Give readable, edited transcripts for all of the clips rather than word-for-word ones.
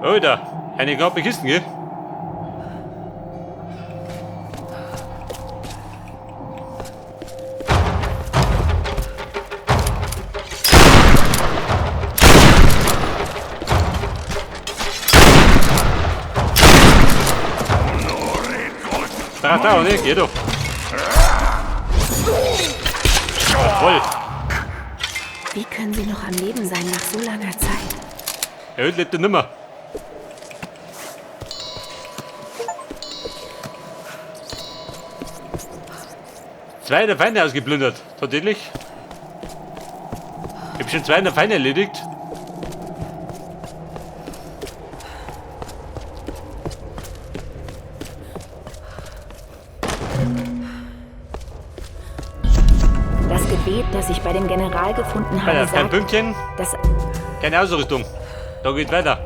Oh, da. Eine knappe Kisten, gell? Da, ne? Geh doch. Voll. Wie können sie noch am Leben sein nach so langer Zeit? Er lebt er nimmer. Zwei der Feinde ausgeplündert. Tatsächlich. Ich habe schon 200 Feinde erledigt. Das Gebet, das ich bei dem General gefunden habe, Kein sagt, Pünktchen, dass... keine Ausrüstung. Da geht weiter.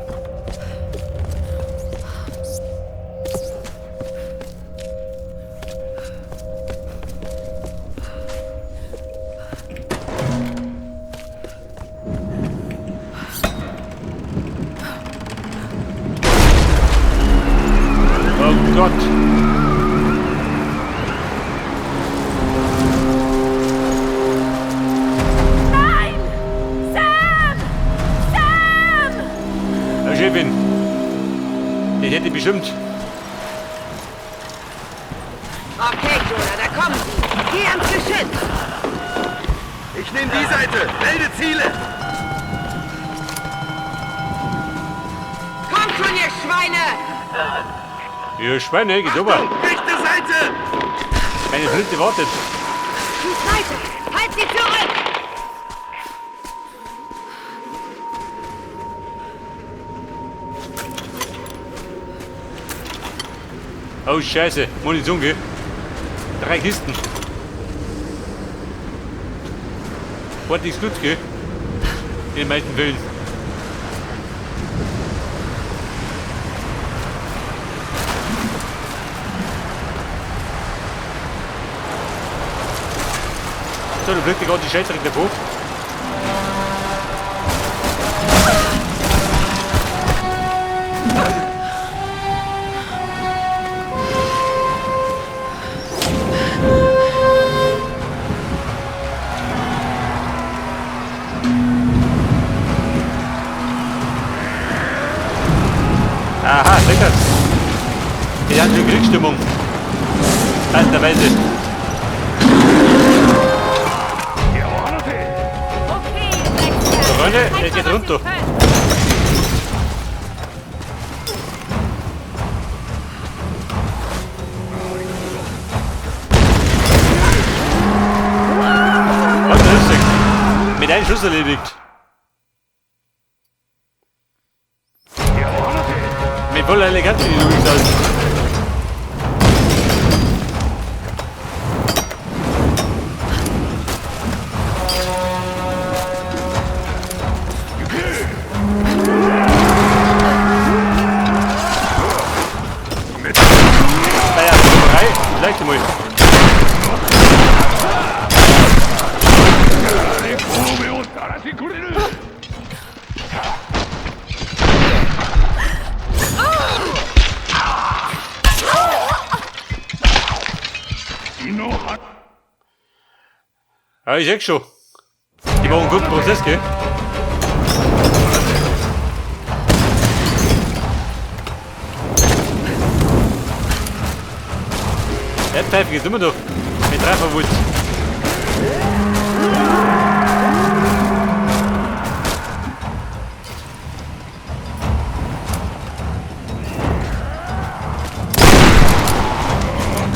Oh Gott. Nein! Sam! Sam! Herr Chefin. Den hätte ich bestimmt. Okay, Jonah, da kommen sie. Geh ans Geschütz. Ich nehme die Seite. Melde Ziele. Kommt schon, ihr Schweine! Ihr Schweine, geht rüber. Rechte Seite. Meine Flinte wartet. Die Seite! Halt sie zurück! Oh Scheiße, Munition, gell? 3 Kisten. Ordentlich gut, gell? In den meisten Fällen. So, du blickst gerade die Scheiße davor. Aha, lecker. Die hat schon Kriegsstimmung. Passenderweise. Freunde, er geht runter. Was ist das? Mit einem Schuss erledigt. Mit voller Eleganz, wie du gesagt hast. Naja, vielleicht einmal. Ja, ich sag schon. Die machen einen guten Prozess, gell? Der Pfeife geht immer noch. Mit Trefferwut.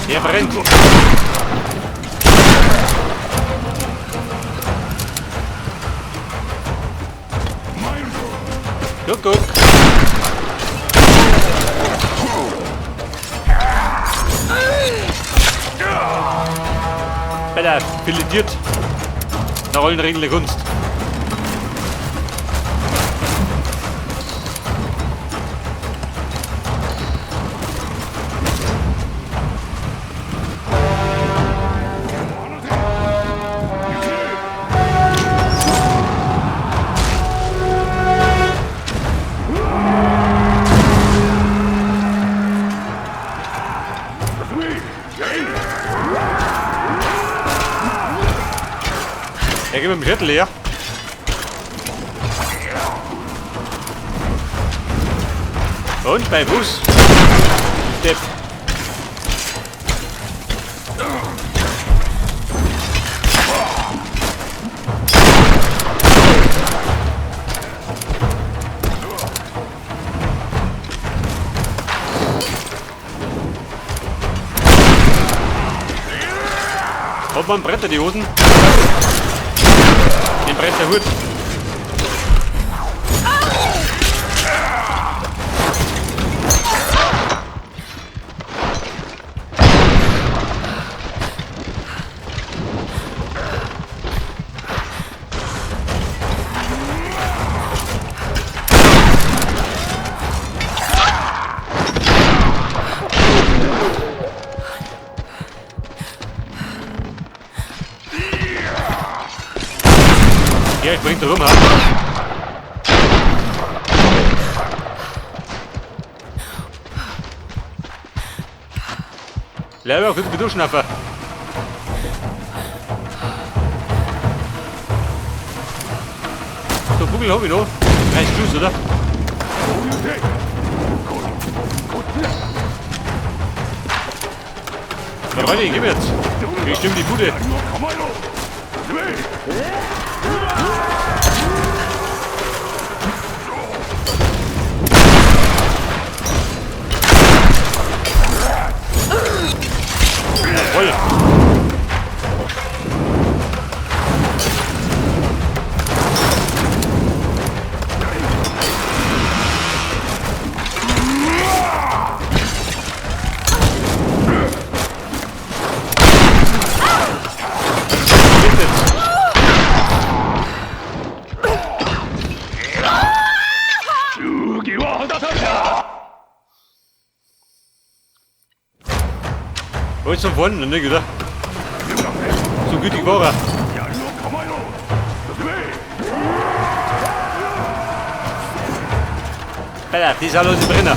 Der brennt. Guck, guck. Better, filetiert. Eine Rollenregel der Kunst. mit dem Schädel leer. Und bei Bus. Depp. Hat man einen Bretter, die Hosen? Den Bretterhut. Ja, ich bring da rum, ha. Leider auf den Durchschnapper. So, Kugel hab ich noch. 30 Schuss, oder? Ja, Leute, ich geb jetzt. Wie stimmt die Bude? Jawohl. Heute zum Vorne, ne, oder? So gütig war er. Alter, die ist alle aus dem Brenner.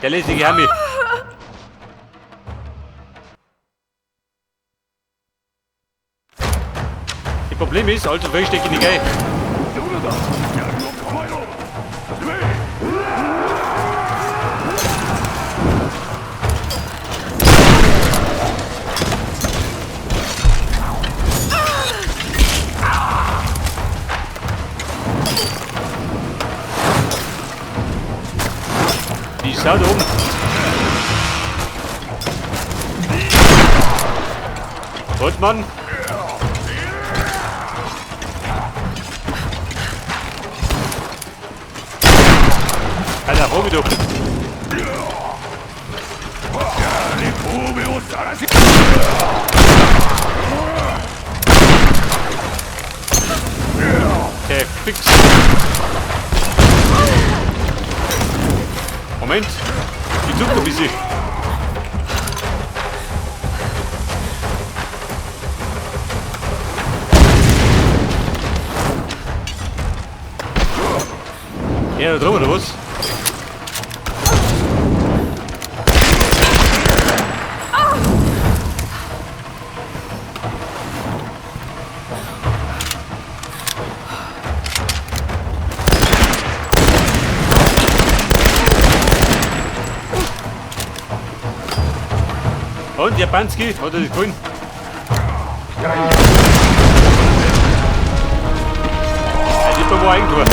Der lästige Hammi. Das Problem ist, also wirklich stecke ich nicht ein. Die ist da oben. Gut, Mann. Alter, hol mich doch. Okay, fix. Moment. Die zuckt ein bisschen. Ja, da drüber oder was? Und Japanski, hat er das gefunden? Er ist irgendwo Eigentor.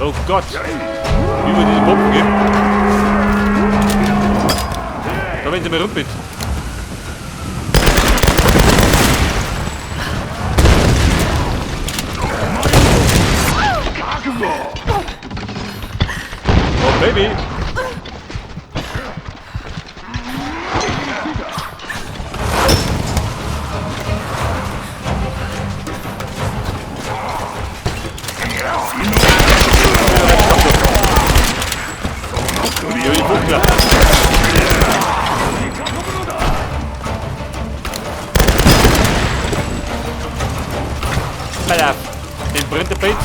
Oh Gott, wie wir diese Bomben geben. Da wenn sie mal rum mit. Oh Baby. Pass auf. Den brennt der Bait.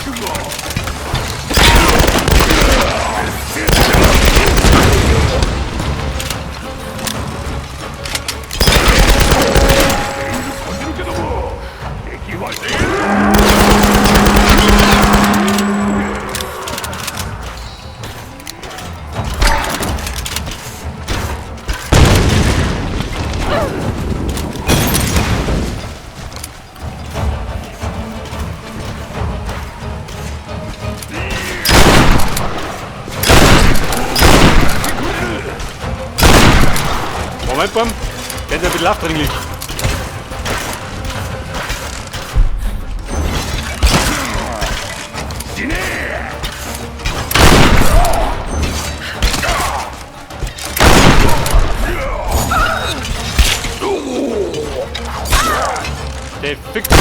Moment, Bam. Der ist ein bisschen aufdringlich. Der fickt.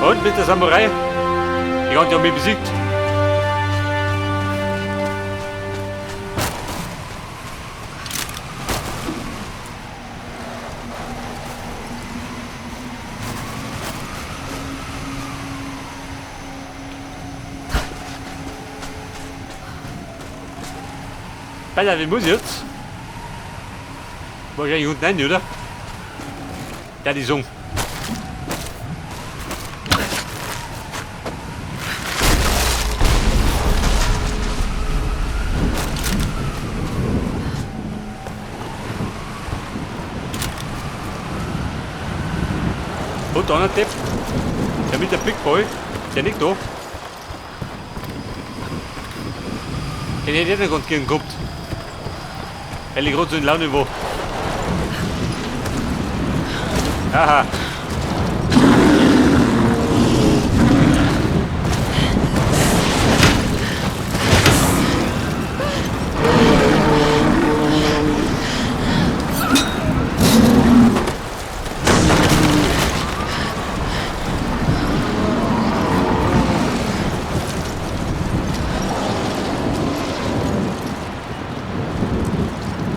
Und mit der Samurai? Die hat ja mich besiegt. Alter, wie muss ich jetzt? Wahrscheinlich unten rein, oder? Ja, die Song. Und da noch Depp. Der mit der Big Boy. Der nicht da. Den hätte ich nicht ganz gern gehabt. Weil ich gerade so in Laune war. Aha.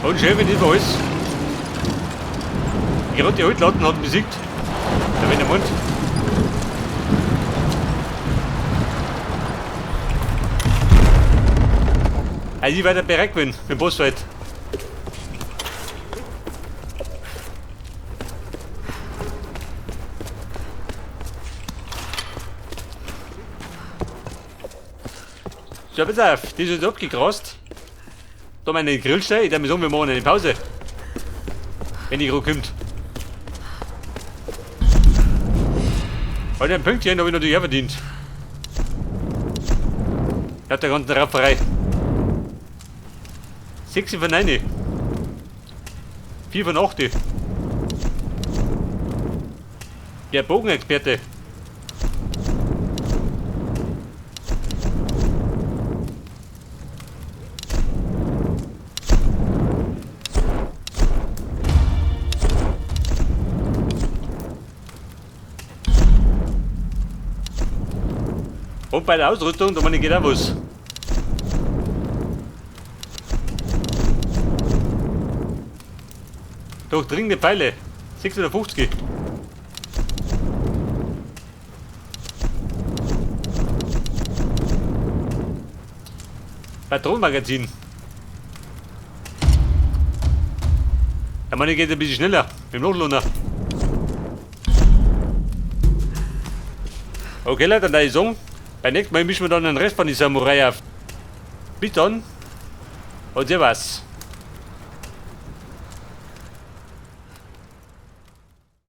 Und schön, wenn das war alles. Gerade die Altlauten hat besiegt. Der Wiener Mund. Also ich werde bereit gewesen für den Bossfight. So, pass auf, das ist jetzt abgegrast. Da meine Grillstein, ich darf mir sagen, wir machen eine Pause. Wenn die gerade kommt. Heute ein Pünktchen habe ich natürlich auch verdient. Nach der ganzen Rafferei. 6 von 9. 4 von 8. Der Bogenexperte. Und bei der Ausrüstung, da meine geht auch was. Durchdringende Pfeile. 650. Patronenmagazin. Der meine geht ein bisschen schneller. Mit dem Notlohner. Okay Leute, dann würde ich sagen, beim nächsten Mal mischen wir dann den Rest von die Samurai auf. Bis dann und servus.